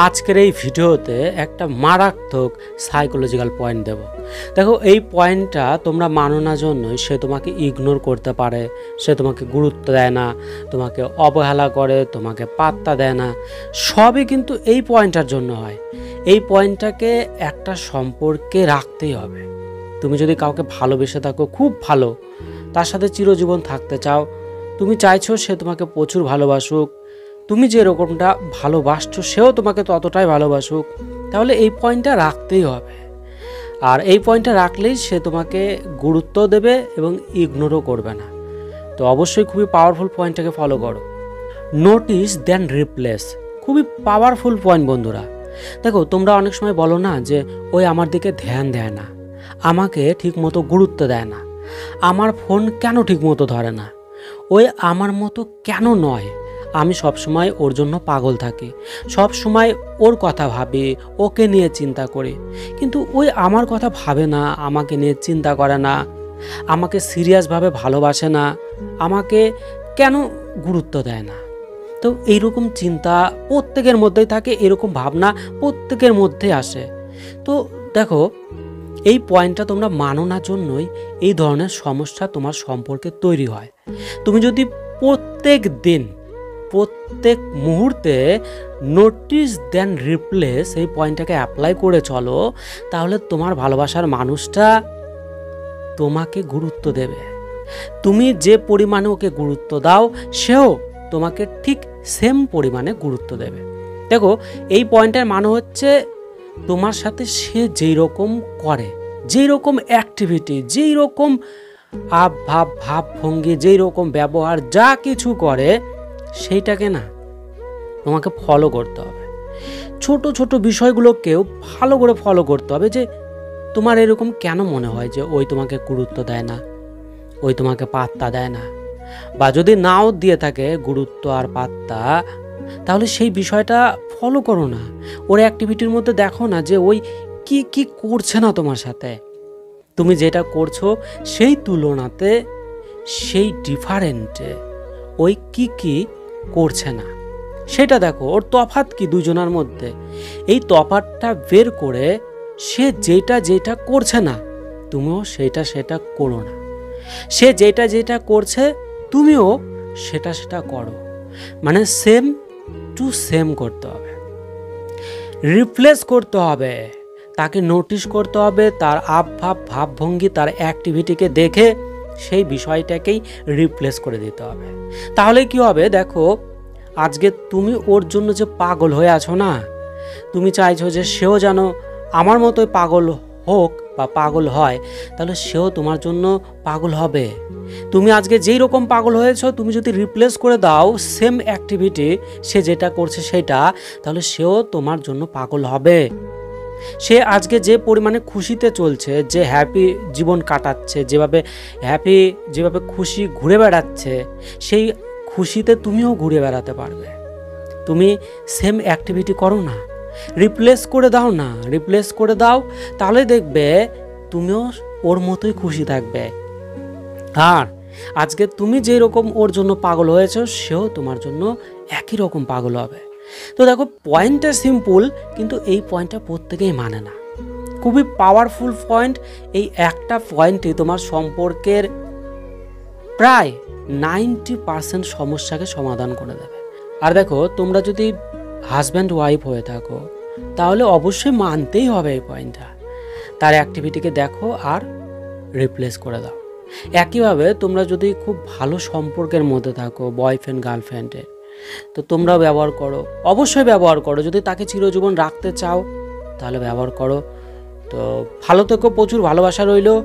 আজকের এই ভিডিওতে একটা মারাত্মক সাইকোলজিক্যাল পয়েন্ট দেব। দেখো, এই পয়েন্টটা তোমরা মানো না জন্যই সে তোমাকে ইগনোর করতে পারে, সে তোমাকে গুরুত্ব দেয় না, তোমাকে অবহেলা করে, তোমাকে পাত্তা দেয় না। সবই কিন্তু এই পয়েন্টটার জন্য হয়। এই পয়েন্টটাকে একটা সম্পর্কে রাখতেই হবে। তুমি যদি কাউকে ভালোবেসে থাকো, খুব ভালো, তার সাথে চিরজীবন থাকতে চাও, তুমি চাইছো সে তোমাকে প্রচুর ভালোবাসুক, তুমি যেরকমটা ভালোবাসছো সেও তোমাকে ততটাই ভালোবাসুক, তাহলে এই পয়েন্টটা রাখতেই হবে। আর এই পয়েন্টটা রাখলেই সে তোমাকে গুরুত্ব দেবে এবং ইগনোরও করবে না। তো অবশ্যই খুবই পাওয়ারফুল পয়েন্টটাকে ফলো করো। নোটিস দেন রিপ্লেস, খুবই পাওয়ারফুল পয়েন্ট বন্ধুরা। দেখো, তোমরা অনেক সময় বলো না যে ওই আমার দিকে ধ্যান দেয় না, আমাকে ঠিকমতো গুরুত্ব দেয় না, আমার ফোন কেন ঠিকমতো ধরে না, ওই আমার মতো কেন নয়, আমি সবসময় ওর জন্য পাগল থাকি, সব সময় ওর কথা ভাবি, ওকে নিয়ে চিন্তা করি, কিন্তু ওই আমার কথা ভাবে না, আমাকে নিয়ে চিন্তা করে না, আমাকে সিরিয়াসভাবে ভালোবাসে না, আমাকে কেন গুরুত্ব দেয় না। তো এইরকম চিন্তা প্রত্যেকের মধ্যেই থাকে, এরকম ভাবনা প্রত্যেকের মধ্যে আসে। তো দেখো, এই পয়েন্টটা তোমরা মানো না জন্যই এই ধরনের সমস্যা তোমার সম্পর্কে তৈরি হয়। তুমি যদি প্রত্যেক দিন, প্রত্যেক মুহূর্তে নোটিস দেন রিপ্লেস এই পয়েন্টটাকে অ্যাপ্লাই করে চলো, তাহলে তোমার ভালোবাসার মানুষটা তোমাকে গুরুত্ব দেবে। তুমি যে পরিমাণে ওকে গুরুত্ব দাও, সেও তোমাকে ঠিক সেম পরিমাণে গুরুত্ব দেবে। দেখো, এই পয়েন্টের মানে হচ্ছে তোমার সাথে সে যেই রকম করে, যেই রকম অ্যাক্টিভিটি, যেই রকম ভাবভঙ্গি, যেই রকম ব্যবহার, যা কিছু করে, সেইটাকে না তোমাকে ফলো করতে হবে। ছোট ছোট বিষয়গুলোকেও ভালো করে ফলো করতে হবে, যে তোমার এরকম কেন মনে হয় যে ওই তোমাকে গুরুত্ব দেয় না, ওই তোমাকে পাত্তা দেয় না, বা যদি নাও দিয়ে থাকে গুরুত্ব আর পাত্তা, তাহলে সেই বিষয়টা ফলো করো না। ওর অ্যাক্টিভিটির মধ্যে দেখো না যে ওই কি কি করছে না তোমার সাথে, তুমি যেটা করছো সেই তুলনাতে, সেই ডিফারেন্টে ওই কি কি করছে না সেটা দেখো। ওর তফাৎ কি দুজনের মধ্যে, এই তফাৎটা বের করে সে যেটা যেটা করছে না, তুমিও সেটা করো না। সে যেটা করছে তুমিও সেটা করো, মানে সেম টু সেম করতে হবে। রিপ্লেস করতে হবে, তাকে নোটিশ করতে হবে, তার ভাবভঙ্গি, তার অ্যাক্টিভিটিকে দেখে সেই বিষয়টাকেই রিপ্লেস করে দিতে হবে। তাহলে কি হবে, দেখো, আজকে তুমি ওর জন্য যে পাগল হয়ে আছো না, তুমি চাইছো যে সেও যেন আমার মতোই পাগল হোক বা পাগল হয়, তাহলে সেও তোমার জন্য পাগল হবে। তুমি আজকে যেই রকম পাগল হয়েছো, তুমি যদি রিপ্লেস করে দাও সেম অ্যাক্টিভিটি, সে যেটা করছে সেটা, তাহলে সেও তোমার জন্য পাগল হবে। সে আজকে যে পরিমাণে খুশিতে চলছে, যে হ্যাপি জীবন কাটাচ্ছে, যেভাবে খুশি ঘুরে বেড়াচ্ছে, সেই খুশিতে তুমিও ঘুরে বেড়াতে পারবে। তুমি সেম অ্যাক্টিভিটি করো না, রিপ্লেস করে দাও না, রিপ্লেস করে দাও, তাহলে দেখবে তুমিও ওর মতোই খুশি থাকবে। আর আজকে তুমি যেই রকম ওর জন্য পাগল হয়েছো, সেও তোমার জন্য একই রকম পাগল হবে। তো দেখো, পয়েন্টটা সিম্পল, কিন্তু এই পয়েন্টটা প্রত্যেকেই মানে না। খুবই পাওয়ারফুল পয়েন্ট। এই একটা পয়েন্টই তোমার সম্পর্কের প্রায় 90% সমস্যাকে সমাধান করে দেবে। আর দেখো, তোমরা যদি হাজব্যান্ড ওয়াইফ হয়ে থাকো, তাহলে অবশ্যই মানতেই হবে এই পয়েন্টটা। তার অ্যাক্টিভিটিকে দেখো আর রিপ্লেস করে দাও। একইভাবে তোমরা যদি খুব ভালো সম্পর্কের মধ্যে থাকো, বয়ফ্রেন্ড গার্লফ্রেন্ডের, তো তোমরাও ব্যবহার করো, অবশ্যই ব্যবহার করো। যদি তাকে চিরজীবন রাখতে চাও, তাহলে ব্যবহার করো। তো ভালো থেকো, প্রচুর ভালোবাসা রইলো।